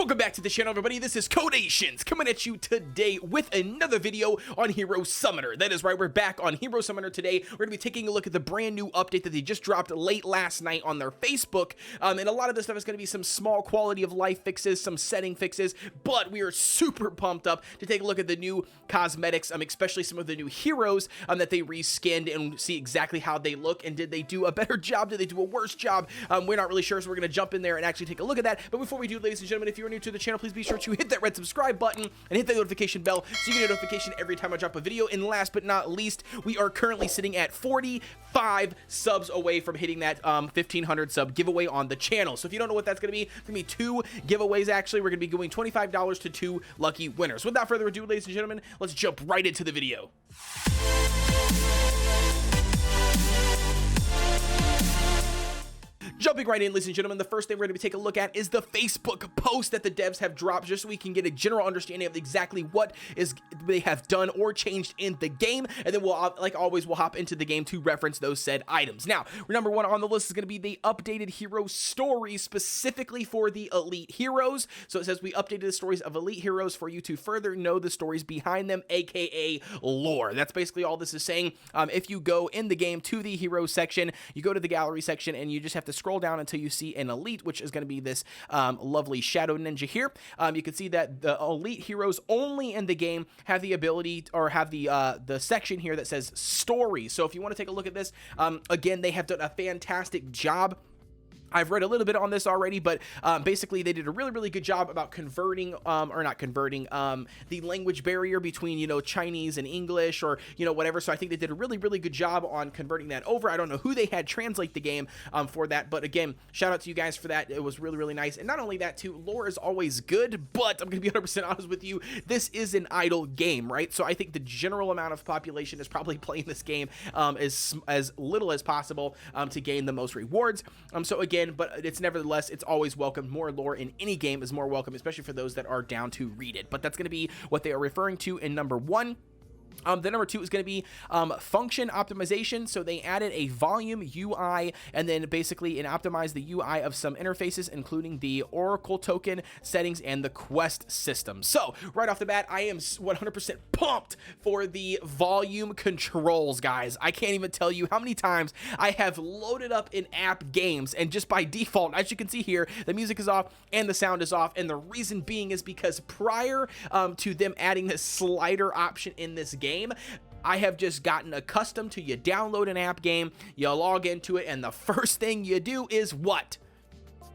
Welcome back to the channel, everybody. This is Kodeations coming at you today with another video on Hero Summoner. That is right, we're back on Hero Summoner today. We're going to be taking a look at the brand new update that they just dropped late last night on their Facebook. And a lot of this stuff is going to be some small quality of life fixes, some setting fixes, but we are super pumped up to take a look at the new cosmetics, especially some of the new heroes that they reskinned and see exactly how they look. And did they do a better job? Did they do a worse job? We're not really sure, so we're going to jump in there and actually take a look at that. But before we do, ladies and gentlemen, if you're new to the channel, please be sure to hit that red subscribe button and hit the notification bell so you get a notification every time I drop a video. And last but not least, we are currently sitting at 45 subs away from hitting that 1500 sub giveaway on the channel. So if you don't know what that's going to be, it's going to be 2 giveaways actually. We're going to be giving $25 to 2 lucky winners. Without further ado, ladies and gentlemen, let's jump right into the video. Jumping right in, ladies and gentlemen, the first thing we're going to be taking a look at is the Facebook post that the devs have dropped, just so we can get a general understanding of exactly what they have done or changed in the game, and then we'll, like always, we'll hop into the game to reference those said items. Now, number one on the list is going to be the updated hero stories specifically for the elite heroes. So it says we updated the stories of elite heroes for you to further know the stories behind them, aka lore. That's basically all this is saying. If you go in the game to the hero section, you go to the gallery section, and you just have to scroll down until you see an elite, which is going to be this lovely shadow ninja here. You can see that the elite heroes only in the game have the ability, or have the section here that says story. So if you want to take a look at this, again, they have done a fantastic job. I've read a little bit on this already, but basically they did a really good job about converting, or not converting, the language barrier between, you know, Chinese and English, or, you know, whatever. So I think they did a really good job on converting that over. I don't know who they had translate the game for that, but again, shout out to you guys for that. It was really nice. And not only that too, lore is always good, but I'm gonna be 100% honest with you, this is an idle game, right? So I think the general amount of population is probably playing this game as little as possible to gain the most rewards. So again, but it's nevertheless, it's always welcome. More lore in any game is more welcome, especially for those that are down to read it. But that's going to be what they are referring to in number one. The number two is going to be function optimization. So they added a volume UI and then basically optimized the UI of some interfaces, including the Oracle token settings and the quest system. So right off the bat, I am 100% pumped for the volume controls, guys. I can't even tell you how many times I have loaded up in-app games, and just by default, as you can see here, the music is off and the sound is off. And the reason being is because prior to them adding this slider option in this game, I have just gotten accustomed to, you download an app game, you log into it, and the first thing you do is what?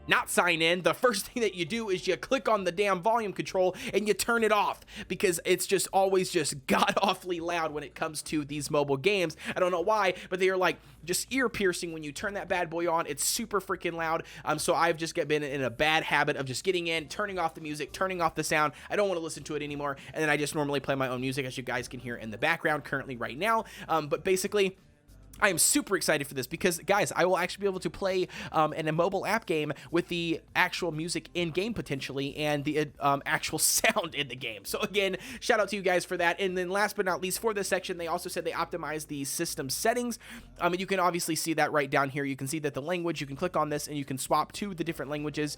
Not sign in. The first thing that you do is you click on the damn volume control and you turn it off, because it's just always just god awfully loud when it comes to these mobile games. I don't know why, but they are like just ear piercing when you turn that bad boy on. It's super freaking loud. So I've just been in a bad habit of just getting in, turning off the music, turning off the sound. I don't want to listen to it anymore, and then I just normally play my own music, as you guys can hear in the background currently right now. But basically, I am super excited for this because, guys, I will actually be able to play in a mobile app game with the actual music in game potentially, and the actual sound in the game. So again, shout out to you guys for that. And then last but not least, for this section, they also said they optimized the system settings. And you can obviously see that right down here. You can see that the language, you can click on this and you can swap to the different languages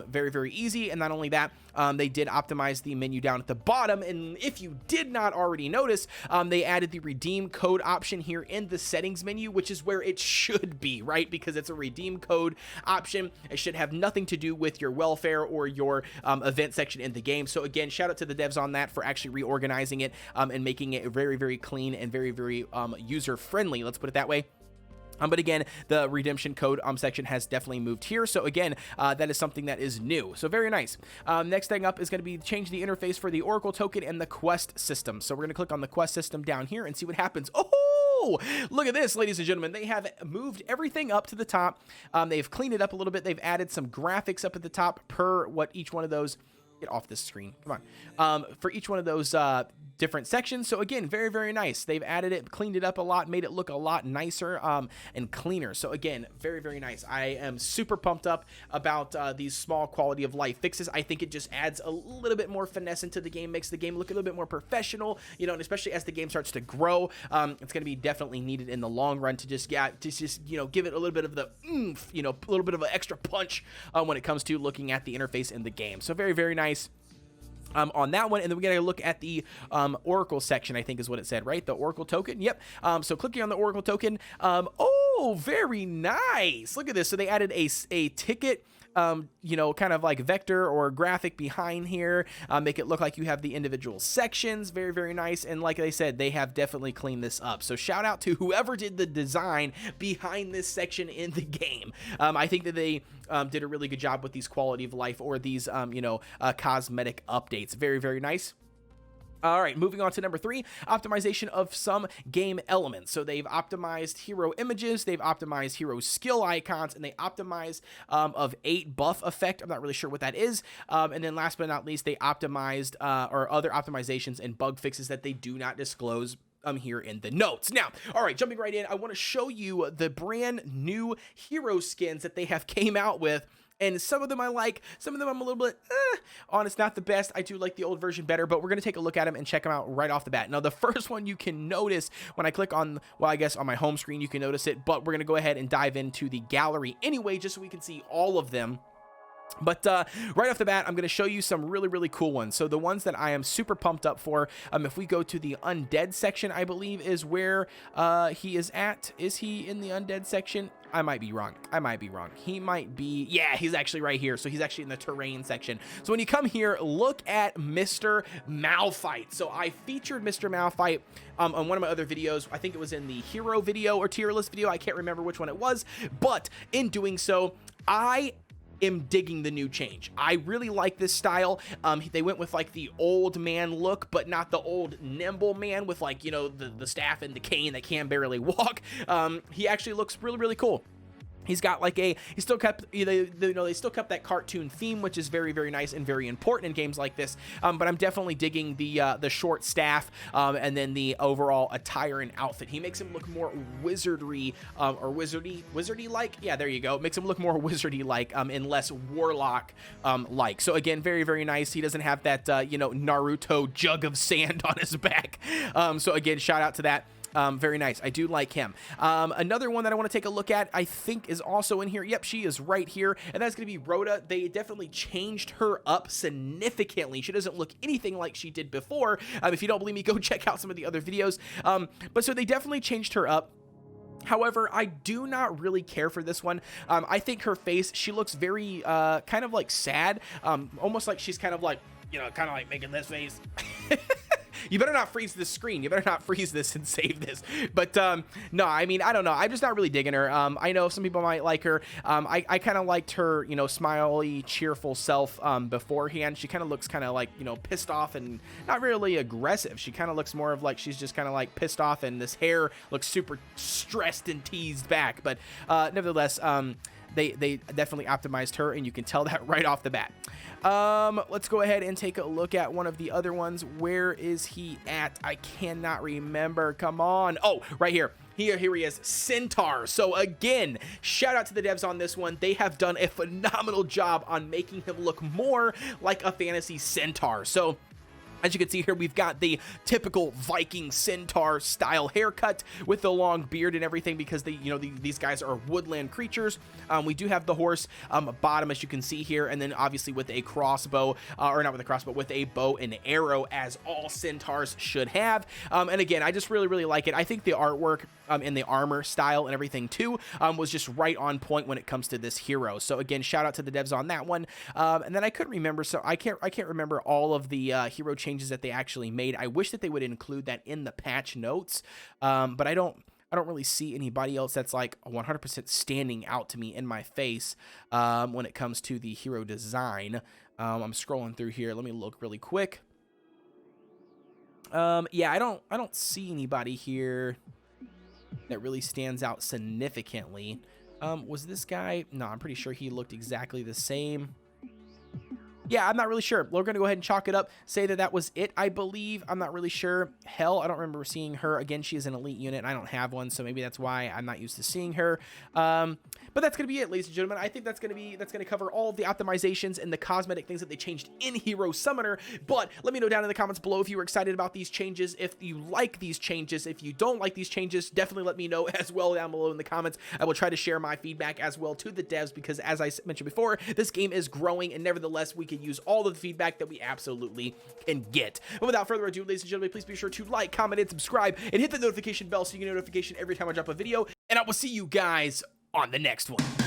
very easy. And not only that, they did optimize the menu down at the bottom. And if you did not already notice, they added the redeem code option here in the settings menu, which is where it should be, right? Because it's a redeem code option. It should have nothing to do with your welfare or your event section in the game. So again, shout out to the devs on that for actually reorganizing it and making it very clean and very user friendly, let's put it that way. But again, the redemption code section has definitely moved here. So again, that is something that is new. So very nice. Next thing up is going to be change the interface for the Oracle token and the quest system. So we're going to click on the quest system down here and see what happens. Oh, look at this, ladies and gentlemen. They have moved everything up to the top. They've cleaned it up a little bit. They've added some graphics up at the top per what each one of those get off this screen. Come on. For each one of those different sections. So again, very, very nice. They've added it, cleaned it up a lot, made it look a lot nicer and cleaner. So again, very, very nice. I am super pumped up about these small quality of life fixes. I think it just adds a little bit more finesse into the game, makes the game look a little bit more professional, you know, and especially as the game starts to grow, it's going to be definitely needed in the long run to just, you know, give it a little bit of the oomph, you know, a little bit of an extra punch when it comes to looking at the interface in the game. So very, very nice. On that one, and then we gotta look at the Oracle section, I think is what it said, right? The Oracle token. Yep. So clicking on the Oracle token, oh, very nice. Look at this. So they added a ticket, you know, kind of like vector or graphic behind here, make it look like you have the individual sections. Very, very nice. And like I said, they have definitely cleaned this up. So shout out to whoever did the design behind this section in the game. I think that they did a really good job with these quality of life or these, you know, cosmetic updates. Very, very nice. All right, moving on to number 3, optimization of some game elements. So they've optimized hero images, they've optimized hero skill icons, and they optimized of 8 buff effect. I'm not really sure what that is. And then last but not least, they optimized or other optimizations and bug fixes that they do not disclose here in the notes. Now, all right, jumping right in, I want to show you the brand new hero skins that they have came out with. And some of them I like, some of them I'm a little bit honest, not the best. I do like the old version better, but we're going to take a look at them and check them out right off the bat. Now, the first one you can notice when I click on, well, I guess on my home screen, you can notice it, but we're going to go ahead and dive into the gallery anyway, just so we can see all of them. But right off the bat, I'm going to show you some really, really cool ones. So the ones that I am super pumped up for, if we go to the undead section, I believe is where he is at. Is he in the undead section? I might be wrong. He might be, yeah, he's actually right here. So he's actually in the terrain section. So when you come here, look at Mr. Malphite. So I featured Mr. Malphite on one of my other videos. I think it was in the hero video or tier list video. I can't remember which one it was, but in doing so, I am digging the new change. I really like this style. They went with like the old man look, but not the old nimble man with like, you know, the staff and the cane that can barely walk. He actually looks really, really cool. He's got like he still kept, you know, they still kept that cartoon theme, which is very, very nice and very important in games like this. But I'm definitely digging the short staff and then the overall attire and outfit. He makes him look more wizardry or wizardy like. Yeah, there you go. Makes him look more wizardy like and less warlock like. So again, very, very nice. He doesn't have that you know, Naruto jug of sand on his back. So again, shout out to that. Very nice. I do like him. Another one that I want to take a look at, I think is also in here. Yep, she is right here. And that's going to be Rhoda. They definitely changed her up significantly. She doesn't look anything like she did before. If you don't believe me, go check out some of the other videos. But so they definitely changed her up. However, I do not really care for this one. I think her face, she looks very kind of like sad. Almost like she's kind of like, you know, kind of like making this face. You better not freeze the screen. You better not freeze this and save this. But no, I mean, I don't know. I'm just not really digging her. I know some people might like her. I kind of liked her, you know, smiley, cheerful self beforehand. She kind of looks kind of like, you know, pissed off and not really aggressive. She kind of looks more of like she's just kind of like pissed off, and this hair looks super stressed and teased back. But nevertheless, they definitely optimized her, and you can tell that right off the bat. Let's go ahead and take a look at one of the other ones. Where is he at? I cannot remember. Come on. Oh, right here. Here he is, Centaur. So again, shout out to the devs on this one. They have done a phenomenal job on making him look more like a fantasy centaur. So as you can see here, we've got the typical Viking centaur style haircut with the long beard and everything, because they, you know, these guys are woodland creatures. We do have the horse bottom, as you can see here, and then obviously with a crossbow, or not with a crossbow, with a bow and arrow, as all centaurs should have. And again, I just really, really like it. I think the artwork and the armor style and everything too was just right on point when it comes to this hero. So again, shout out to the devs on that one. And then I couldn't remember, so I can't remember all of the hero changes that they actually made. I wish that they would include that in the patch notes, but I don't really see anybody else that's like 100% standing out to me in my face when it comes to the hero design. I'm scrolling through here. Let me look really quick. Yeah, I don't see anybody here that really stands out significantly. Was this guy? No, I'm pretty sure he looked exactly the same. yeah, I'm not really sure. We're going to go ahead and chalk it up, say that that was it, I believe. I'm not really sure. Hell, I don't remember seeing her. Again, she is an elite unit, and I don't have one, so maybe that's why I'm not used to seeing her. But that's going to be it, ladies and gentlemen. I think that's going to cover all of the optimizations and the cosmetic things that they changed in Hero Summoner. But let me know down in the comments below if you were excited about these changes, if you like these changes. If you don't like these changes, definitely let me know as well down below in the comments. I will try to share my feedback as well to the devs, because as I mentioned before, this game is growing, and nevertheless, we can use all of the feedback that we absolutely can get. But without further ado, ladies and gentlemen, please be sure to like, comment, and subscribe, and hit the notification bell so you get a notification every time I drop a video. And I will see you guys on the next one.